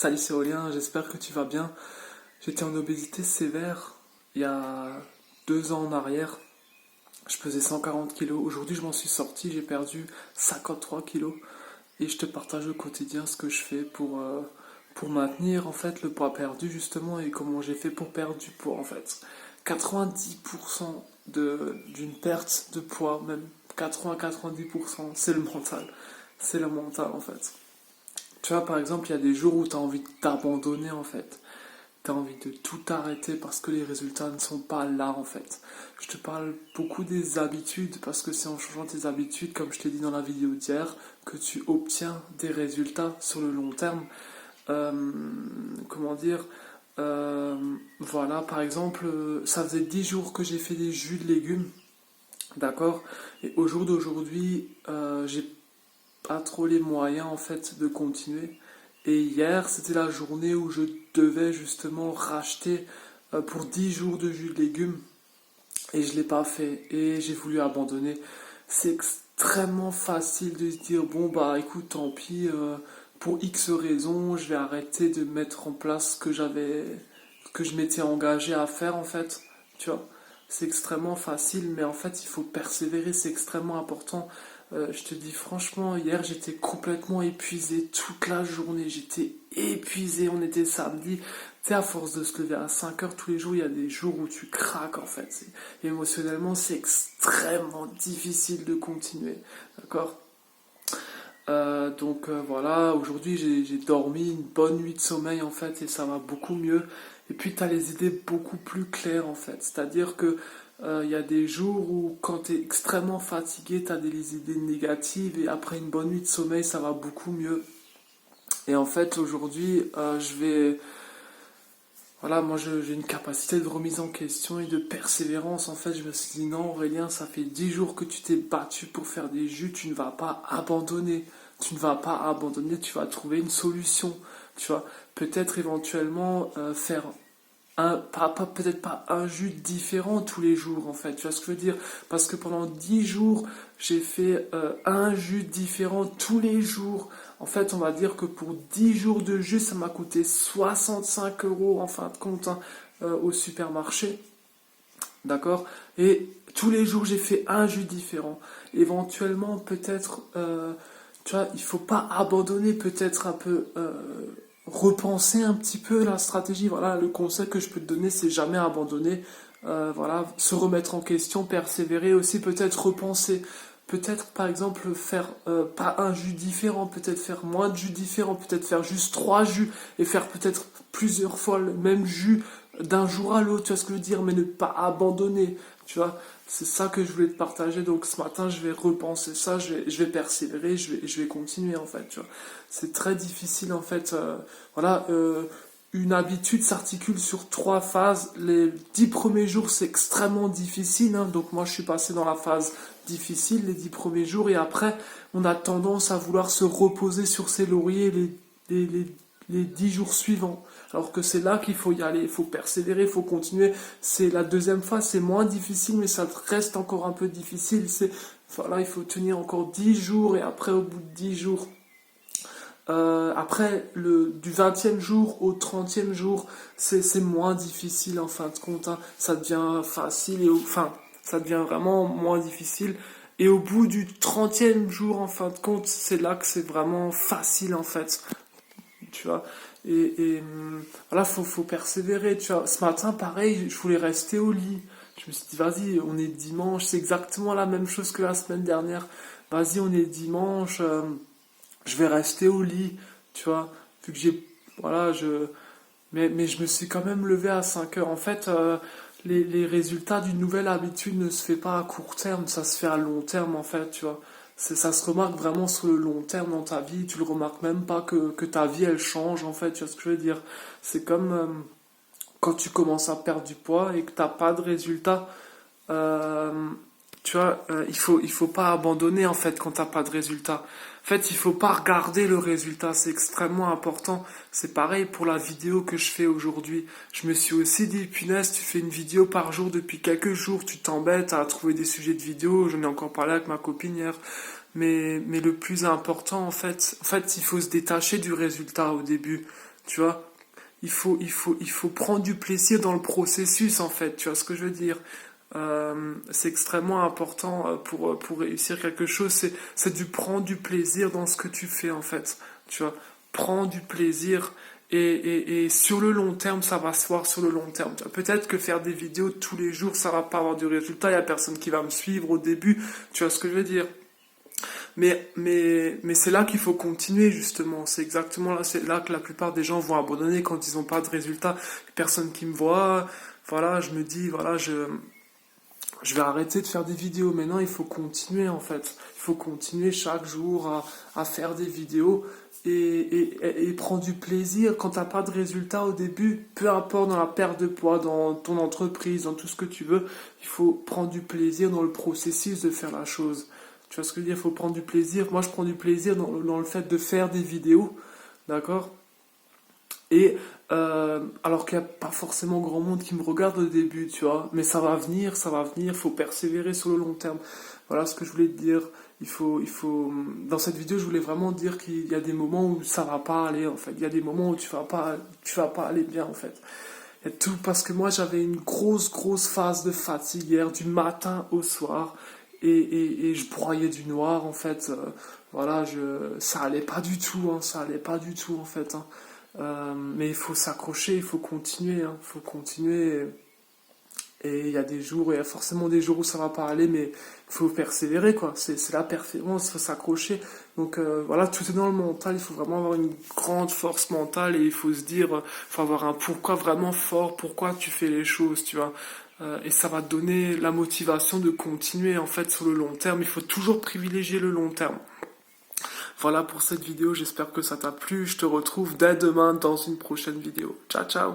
Salut, c'est Aurélien, j'espère que tu vas bien. J'étais en obésité sévère il y a 2 ans en arrière. Je pesais 140 kilos. Aujourd'hui, je m'en suis sorti, j'ai perdu 53 kilos. Et je te partage au quotidien ce que je fais pour maintenir en fait le poids perdu justement et comment j'ai fait pour perdre du poids en fait. 90% d'une perte de poids, même 80-90%, c'est le mental. C'est le mental en fait. Tu vois, par exemple, il y a des jours où tu as envie de t'abandonner en fait. Tu as envie de tout arrêter parce que les résultats ne sont pas là en fait. Je te parle beaucoup des habitudes parce que c'est en changeant tes habitudes, comme je t'ai dit dans la vidéo d'hier, que tu obtiens des résultats sur le long terme. Euh, comment dire Voilà, par exemple, ça faisait 10 jours que j'ai fait des jus de légumes, d'accord. Et au jour d'aujourd'hui, j'ai pas trop les moyens en fait de continuer. Et hier, c'était la journée où je devais justement racheter pour 10 jours de jus de légumes et je l'ai pas fait et j'ai voulu abandonner. C'est extrêmement facile de se dire bon bah écoute tant pis pour X raisons, je vais arrêter de mettre en place ce que je m'étais engagé à faire en fait, tu vois. C'est extrêmement facile mais en fait il faut persévérer, c'est extrêmement important. Je te dis franchement, hier j'étais complètement épuisé toute la journée. J'étais épuisé, on était samedi. Tu sais, à force de se lever à 5 heures tous les jours, il y a des jours où tu craques en fait. Émotionnellement, c'est extrêmement difficile de continuer. D'accord. Voilà, aujourd'hui j'ai dormi une bonne nuit de sommeil en fait et ça va beaucoup mieux. Et puis tu as les idées beaucoup plus claires en fait. C'est-à-dire que il y a des jours où quand tu es extrêmement fatigué, tu as des idées négatives et après une bonne nuit de sommeil, ça va beaucoup mieux. Et en fait aujourd'hui, voilà, moi j'ai une capacité de remise en question et de persévérance. En fait, je me suis dit non Aurélien, ça fait 10 jours que tu t'es battu pour faire des jus, tu ne vas pas abandonner. Tu ne vas pas abandonner, tu vas trouver une solution. Tu vois, peut-être éventuellement faire peut-être pas un jus différent tous les jours en fait, tu vois ce que je veux dire? Parce que pendant 10 jours, j'ai fait un jus différent tous les jours. En fait, on va dire que pour 10 jours de jus, ça m'a coûté 65 euros en fin de compte hein, au supermarché. D'accord. Et tous les jours, j'ai fait un jus différent. Éventuellement, peut-être, tu vois, il faut pas abandonner, peut-être un peu repenser un petit peu la stratégie. Voilà, le conseil que je peux te donner, c'est jamais abandonner. Voilà, se remettre en question, persévérer aussi, peut-être repenser. Peut-être, par exemple, faire pas un jus différent, peut-être faire moins de jus différents, peut-être faire juste 3 jus et faire peut-être plusieurs fois le même jus d'un jour à l'autre, tu vois ce que je veux dire, mais ne pas abandonner, tu vois. C'est ça que je voulais te partager. Donc ce matin, je vais repenser ça, je vais persévérer, je vais continuer en fait, tu vois. C'est très difficile en fait. Voilà, une habitude s'articule sur 3 phases. Les 10 premiers jours, c'est extrêmement difficile. Hein. Donc moi, je suis passé dans la phase difficile les 10 premiers jours et après, on a tendance à vouloir se reposer sur ses lauriers les, les, les 10 jours suivants. Alors que c'est là qu'il faut y aller, il faut persévérer, il faut continuer. C'est la deuxième phase, c'est moins difficile, mais ça reste encore un peu difficile. Voilà, il faut tenir encore 10 jours et après, au bout de 10 jours, après, du 20e jour au 30e jour, c'est moins difficile en fin de compte. Hein. Ça devient facile enfin, ça devient vraiment moins difficile. Et au bout du 30e jour, en fin de compte, c'est là que c'est vraiment facile en fait. Tu vois. Voilà, faut persévérer. Tu vois. Ce matin, pareil, je voulais rester au lit. Je me suis dit, vas-y, on est dimanche, c'est exactement la même chose que la semaine dernière. Vas-y, on est dimanche. Je vais rester au lit, tu vois, vu que voilà, mais je me suis quand même levé à 5 heures. En fait, les résultats d'une nouvelle habitude ne se fait pas à court terme, ça se fait à long terme, en fait, tu vois. Ça se remarque vraiment sur le long terme dans ta vie, tu le remarques même pas que ta vie, elle change, en fait, tu vois ce que je veux dire. C'est comme quand tu commences à perdre du poids et que t'as pas de résultats, euh, tu vois, il faut pas abandonner en fait quand t'as pas de résultat. En fait, il faut pas regarder le résultat, c'est extrêmement important. C'est pareil pour la vidéo que je fais aujourd'hui. Je me suis aussi dit, punaise, tu fais une vidéo par jour depuis quelques jours, tu t'embêtes à trouver des sujets de vidéo. J'en ai encore parlé avec ma copine hier. Mais le plus important, en fait, il faut se détacher du résultat au début. tu vois. Il faut prendre du plaisir dans le processus, en fait, tu vois ce que je veux dire. C'est extrêmement important pour réussir quelque chose, c'est du prendre du plaisir dans ce que tu fais, en fait, tu vois. Prends du plaisir et sur le long terme, ça va se voir sur le long terme. Peut-être que faire des vidéos tous les jours, ça va pas avoir du résultat, il y a personne qui va me suivre au début, tu vois ce que je veux dire. Mais c'est là qu'il faut continuer, justement. C'est exactement là, c'est là que la plupart des gens vont abandonner quand ils n'ont pas de résultats. Personne qui me voit, voilà, je me dis, voilà, je vais arrêter de faire des vidéos. Maintenant, il faut continuer, en fait. Il faut continuer chaque jour à faire des vidéos et prendre du plaisir. Quand t'as pas de résultats au début, peu importe dans la perte de poids, dans ton entreprise, dans tout ce que tu veux, il faut prendre du plaisir dans le processus de faire la chose. Tu vois ce que je veux dire? Il faut prendre du plaisir. Moi, je prends du plaisir dans le fait de faire des vidéos, d'accord? Et alors qu'il n'y a pas forcément grand monde qui me regarde au début, tu vois, mais ça va venir, faut persévérer sur le long terme. Voilà ce que je voulais te dire. Dans cette vidéo, je voulais vraiment dire qu'il y a des moments où ça va pas aller, en fait. Il y a des moments où tu vas pas aller bien, en fait. Il y a tout parce que moi, j'avais une grosse phase de fatigue hier, du matin au soir, et je broyais du noir, en fait. Voilà, ça allait pas du tout, hein, ça allait pas du tout, en fait, hein. Mais il faut s'accrocher, il faut continuer, hein, il faut continuer. Et il y a des jours, il y a forcément des jours où ça va pas aller, mais il faut persévérer, quoi. C'est la persévérance, il faut s'accrocher. Donc voilà, tout est dans le mental, il faut vraiment avoir une grande force mentale et il faut se dire, il faut avoir un pourquoi vraiment fort, pourquoi tu fais les choses, tu vois. Et ça va te donner la motivation de continuer, en fait, sur le long terme. Il faut toujours privilégier le long terme. Voilà pour cette vidéo, j'espère que ça t'a plu. Je te retrouve dès demain dans une prochaine vidéo. Ciao, ciao!